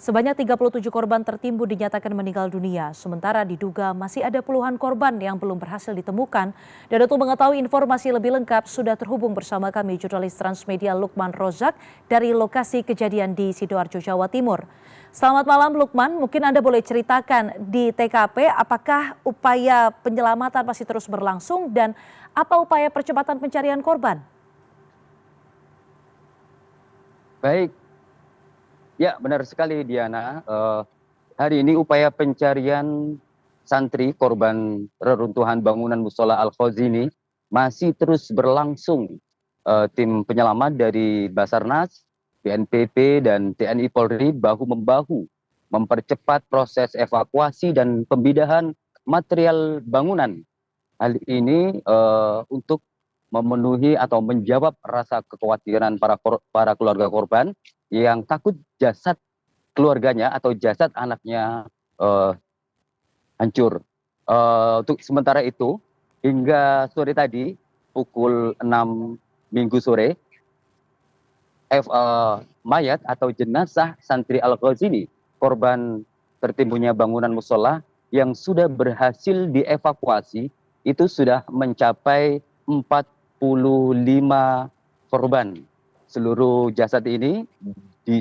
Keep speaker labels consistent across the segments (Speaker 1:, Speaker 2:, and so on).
Speaker 1: Sebanyak 37 korban tertimbun dinyatakan meninggal dunia, sementara diduga masih ada puluhan korban yang belum berhasil ditemukan. Dan untuk mengetahui informasi lebih lengkap, sudah terhubung bersama kami jurnalis Transmedia Lukman Rozak dari lokasi kejadian di Sidoarjo, Jawa Timur. Selamat malam Lukman, mungkin Anda boleh ceritakan di TKP apakah upaya penyelamatan masih terus berlangsung dan apa upaya percepatan pencarian korban?
Speaker 2: Baik, ya benar sekali Diana. Hari ini upaya pencarian santri korban reruntuhan bangunan Musola Al-Khazini masih terus berlangsung. Tim penyelamat dari Basarnas, BNPB, dan TNI Polri bahu-membahu mempercepat proses evakuasi dan pemindahan material bangunan. Hal ini untuk memenuhi atau menjawab rasa kekhawatiran para keluarga korban yang takut jasad keluarganya atau jasad anaknya hancur. Untuk sementara itu, hingga sore tadi, pukul 6 Minggu sore, mayat atau jenazah santri Al-Khazini, korban tertimbunnya bangunan musola yang sudah berhasil dievakuasi, itu sudah mencapai 45 korban. Seluruh jasad ini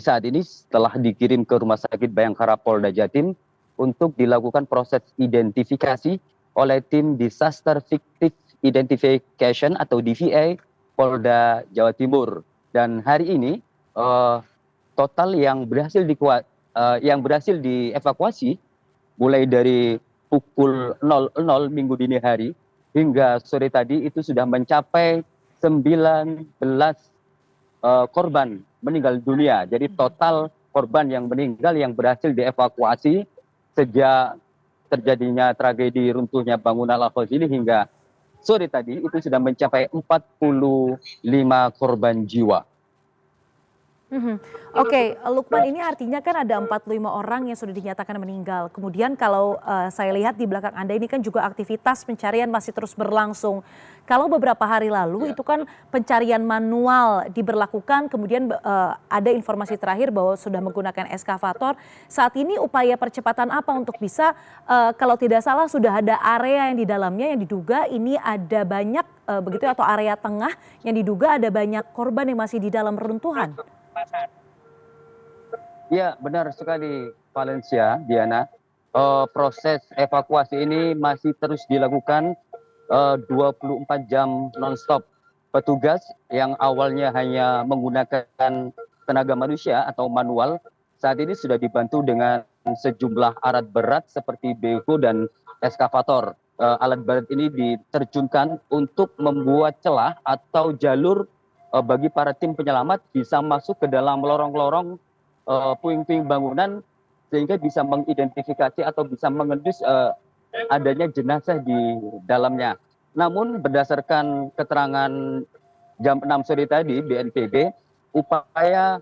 Speaker 2: saat ini setelah dikirim ke Rumah Sakit Bayangkara Polda Jatim untuk dilakukan proses identifikasi oleh tim Disaster Victim Identification atau DVI Polda Jawa Timur. Dan hari ini total yang berhasil dievakuasi mulai dari pukul 00 Minggu dini hari hingga sore tadi itu sudah mencapai 19 korban meninggal dunia. Jadi total korban yang meninggal yang berhasil dievakuasi sejak terjadinya tragedi runtuhnya bangunan Al-Khazini hingga sore tadi itu sudah mencapai 45 korban jiwa.
Speaker 1: Oke, Lukman, ini artinya kan ada 45 orang yang sudah dinyatakan meninggal. Kemudian kalau saya lihat di belakang Anda ini kan juga aktivitas pencarian masih terus berlangsung. Kalau beberapa hari lalu itu kan pencarian manual diberlakukan, kemudian ada informasi terakhir bahwa sudah menggunakan eskavator. Saat ini upaya percepatan apa untuk bisa, kalau tidak salah sudah ada area yang di dalamnya yang diduga ini ada banyak begitu atau area tengah yang diduga ada banyak korban yang masih di dalam reruntuhan.
Speaker 2: Ya, benar sekali Valencia, Diana. Proses evakuasi ini masih terus dilakukan 24 jam non-stop. Petugas yang awalnya hanya menggunakan tenaga manusia atau manual, saat ini sudah dibantu dengan sejumlah alat berat seperti beko dan eskavator. Alat berat ini diterjunkan untuk membuat celah atau jalur bagi para tim penyelamat bisa masuk ke dalam lorong-lorong puing-puing bangunan sehingga bisa mengidentifikasi atau bisa mengendus adanya jenazah di dalamnya. Namun berdasarkan keterangan jam 6 sore tadi BNPB, upaya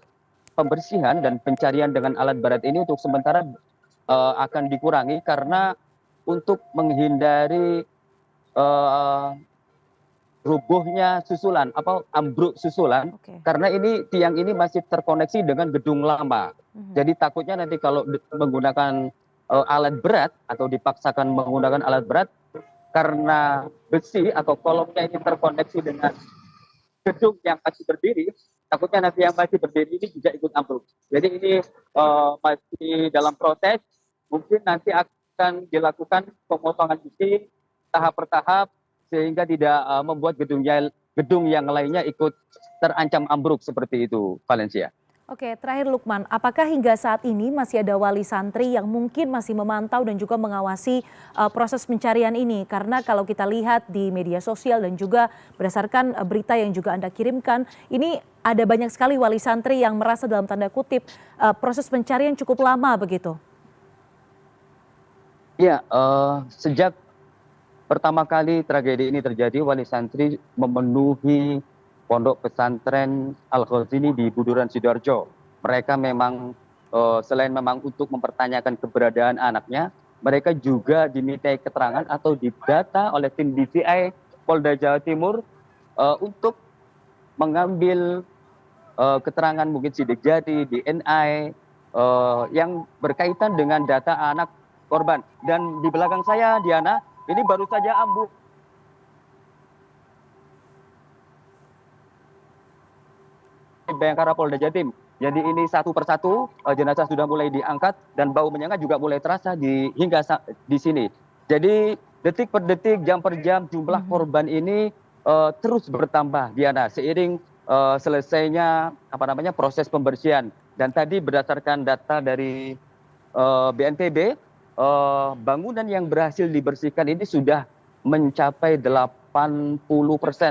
Speaker 2: pembersihan dan pencarian dengan alat berat ini untuk sementara akan dikurangi karena untuk menghindari rubuhnya susulan apa ambruk susulan. Karena ini tiang ini masih terkoneksi dengan gedung lama. Jadi takutnya nanti kalau menggunakan alat berat atau dipaksakan menggunakan alat berat karena besi atau kolomnya ini terkoneksi dengan gedung yang masih berdiri, takutnya nanti yang masih berdiri ini juga ikut ambruk. Jadi ini masih dalam proses, mungkin nanti akan dilakukan pemotongan besi tahap per tahap sehingga tidak membuat gedung yang lainnya ikut terancam ambruk seperti itu, Valencia.
Speaker 1: Oke, terakhir Lukman, apakah hingga saat ini masih ada wali santri yang mungkin masih memantau dan juga mengawasi proses pencarian ini? Karena kalau kita lihat di media sosial dan juga berdasarkan berita yang juga Anda kirimkan, ini ada banyak sekali wali santri yang merasa dalam tanda kutip proses pencarian cukup lama begitu.
Speaker 2: Ya, sejak pertama kali tragedi ini terjadi, wali santri memenuhi Pondok Pesantren Al-Khazini di Buduran Sidoarjo. Mereka memang selain memang untuk mempertanyakan keberadaan anaknya, mereka juga dimintai keterangan atau didata oleh tim DVI Polda Jawa Timur untuk mengambil keterangan mungkin sidik jari, DNA, yang berkaitan dengan data anak korban. Dan di belakang saya, Diana, ini baru saja ambruk Bayangkara Polda Jatim. Jadi ini satu persatu jenazah sudah mulai diangkat dan bau menyengat juga mulai terasa hingga di sini. Jadi detik per detik, jam per jam jumlah korban ini terus bertambah, Diana, seiring selesainya proses pembersihan. Dan tadi berdasarkan data dari BNPB, bangunan yang berhasil dibersihkan ini sudah mencapai 80%,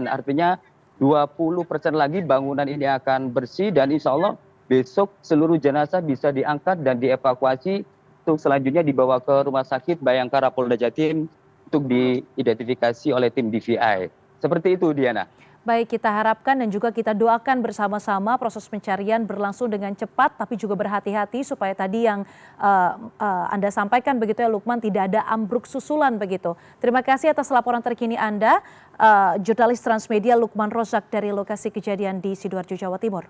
Speaker 2: artinya 20% lagi bangunan ini akan bersih dan insya Allah besok seluruh jenazah bisa diangkat dan dievakuasi untuk selanjutnya dibawa ke Rumah Sakit Bayangkara Polda Jatim untuk diidentifikasi oleh tim DVI. Seperti itu, Diana.
Speaker 1: Baik, kita harapkan dan juga kita doakan bersama-sama proses pencarian berlangsung dengan cepat tapi juga berhati-hati supaya tadi yang Anda sampaikan begitu ya Lukman, tidak ada ambruk susulan begitu. Terima kasih atas laporan terkini Anda, jurnalis Transmedia Lukman Rozak dari lokasi kejadian di Sidoarjo, Jawa Timur.